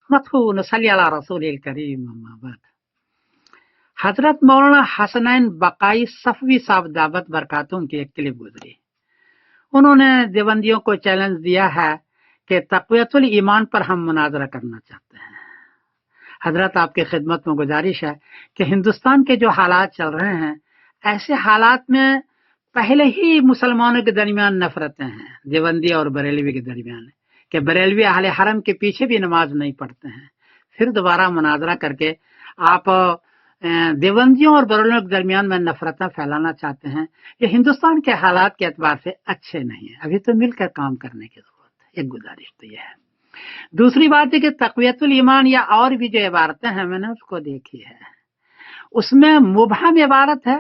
مدحو نصلی علی رسول الکریم اما بعد۔ حضرت مولانا حسنین بقائی صفوی صاحب دعوت برکاتہم کی ایک کلپ گزری، انہوں نے دیوبندیوں کو چیلنج دیا ہے کہ تقویت الایمان پر ہم مناظرہ کرنا چاہتے ہیں۔ حضرت آپ کی خدمت میں گزارش ہے کہ ہندوستان کے جو حالات چل رہے ہیں، ایسے حالات میں پہلے ہی مسلمانوں کے درمیان نفرتیں ہیں، دیوبندی اور بریلوی کے درمیان، کہ بریلوی اہل حرم کے پیچھے بھی نماز نہیں پڑھتے ہیں، پھر دوبارہ مناظرہ کر کے آپ دیوبندیوں اور بریلویوں کے درمیان میں نفرتیں پھیلانا چاہتے ہیں۔ یہ ہندوستان کے حالات کے اعتبار سے اچھے نہیں ہیں، ابھی تو مل کر کام کرنے کی ضرورت ہے، ایک گزارش تو یہ ہے۔ دوسری بات ہے کہ تقویت الایمان یا اور بھی جو عبارتیں ہیں میں نے اس کو دیکھی ہے، اس میں مبہم عبارت ہے،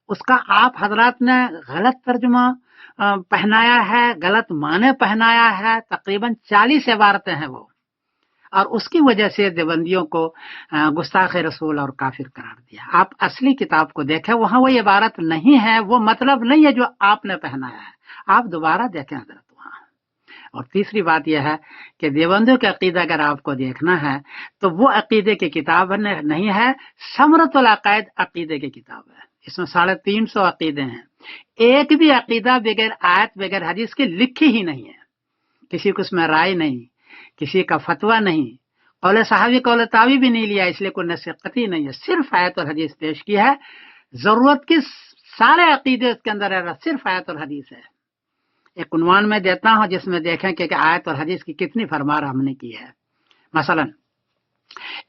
اس کا آپ حضرات نے غلط ترجمہ پہنایا ہے، غلط معنی پہنایا ہے، تقریباً 40 عبارتیں ہیں وہ، اور اس کی وجہ سے دیوبندیوں کو گستاخ رسول اور کافر قرار دیا۔ آپ اصلی کتاب کو دیکھیں، وہاں وہ عبارت نہیں ہے، وہ مطلب نہیں ہے جو آپ نے پہنایا ہے، آپ دوبارہ دیکھیں حضرت وہاں۔ اور تیسری بات یہ ہے کہ دیوبندیوں کا عقیدہ اگر آپ کو دیکھنا ہے تو وہ عقیدے کی کتاب نہیں ہے، ثمرۃ العقائد عقیدے کی کتاب ہے، اس میں 350 عقیدے ہیں، ایک بھی عقیدہ بغیر آیت بغیر حدیث کے لکھی ہی نہیں ہے، کسی کو اس میں رائے نہیں، کسی کا فتویٰ نہیں، قول صحابی قول تابعی بھی نہیں لیا، اس لیے کوئی نص قطعی نہیں ہے، صرف آیت اور حدیث پیش کی ہے۔ ضرورت کی سارے عقیدے اس کے اندر ہے، صرف آیت اور حدیث ہے۔ ایک عنوان میں دیتا ہوں جس میں دیکھیں کہ آیت اور حدیث کی کتنی فرمار ہم نے کی ہے۔ مثلا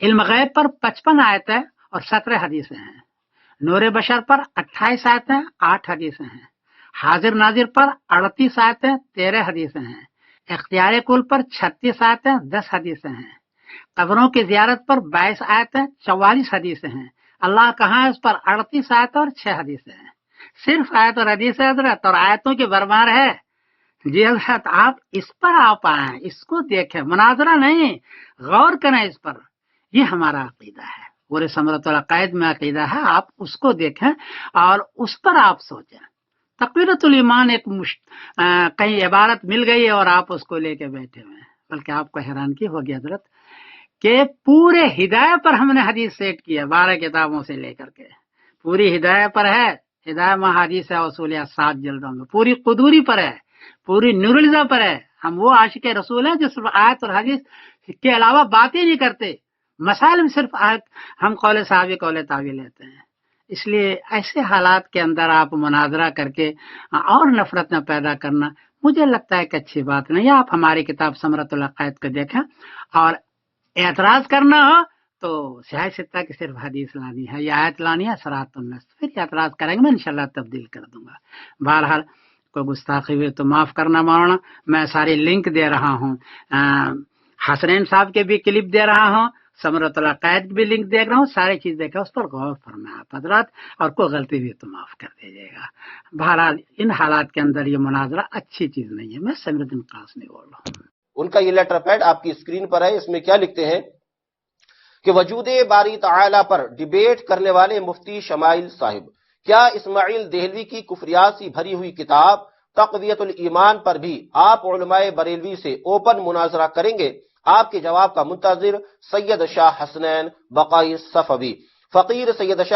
علم غیب پر 55 آیتیں اور 17 حدیثیں ہیں، نور بشر پر 28 آیتیں 8 حدیثیں ہیں، حاضر ناظر پر 38 آیتیں 13 حدیثیں ہیں، اختیار کل پر 36 آیتیں 10 حدیثیں ہیں، قبروں کی زیارت پر 22 آیتیں 44 حدیثیں ہیں، اللہ کہاں ہے اس پر 38 آیتیں اور 6 حدیثیں ہیں۔ صرف آیت اور حدیث حضرت، اور آیتوں کی بھرمار ہے۔ جی حضرت آپ اس پر آپ آئیں، اس کو دیکھیں، مناظرہ نہیں، غور کریں اس پر، یہ ہمارا عقیدہ ہے، پورے ثمرۃ العقائد میں عقیدہ ہے، آپ اس کو دیکھیں اور اس پر آپ سوچیں۔ تقویت الایمان ایک کہیں عبارت مل گئی اور آپ اس کو لے کے بیٹھے ہوئے ہیں، بلکہ آپ کو حیرانگی ہوگی حضرت کہ پورے ہدایت پر ہم نے حدیث سیٹ کیا، 12 کتابوں سے لے کر کے پوری ہدایت پر ہے، ہدایت میں حدیث ہے اصولیہ 7 جلدوں میں، پوری قدوری پر ہے، پوری نور الزا پر ہے۔ ہم وہ عاشق رسول ہیں جو صرف آیت اور حدیث کے علاوہ بات ہی نہیں کرتے، مسائل میں صرف آیت، ہم قول صحابی قول تابعی لیتے ہیں۔ اس لیے ایسے حالات کے اندر آپ مناظرہ کر کے اور نفرت نہ پیدا کرنا مجھے لگتا ہے کہ اچھی بات نہیں ہے۔ آپ ہماری کتاب ثمرۃ العقائد کو دیکھیں، اور اعتراض کرنا ہو تو صحیح ستہ کی صرف حدیث لانی ہے یا آیت لانی ہے صراط النص، پھر اعتراض کریں گے میں انشاءاللہ تبدیل کر دوں گا۔ بہرحال کوئی گستاخی ہوئی تو معاف کرنا مولانا، میں ساری لنک دے رہا ہوں، حسنین صاحب کے بھی کلپ دے رہا ہوں، ثمرۃ العقائد بھی لنک دے رہا ہوں، ساری چیز دیکھا، اس پر غور فرمائیں آپ حضرات، اور کوئی غلطی بھی تو معاف کر دیجیے گا۔ بہرحال ان حالات کے اندر یہ مناظرہ اچھی چیز نہیں ہے۔ میں سمیر الدین قاسمی بول رہا ہوں۔ ان کا یہ لیٹر پیڈ آپ کی اسکرین پر ہے، اس میں کیا لکھتے ہیں کہ وجود باری تعالی پر ڈیبیٹ کرنے والے مفتی شمائل صاحب، کیا اسماعیل دہلوی کی کفریات سے بھری ہوئی کتاب تقویت الایمان پر بھی آپ علماء بریلوی سے اوپن مناظرہ کریں گے؟ آپ کے جواب کا منتظر سید شاہ حسنین بقائی صفوی۔ فقیر سید شاہ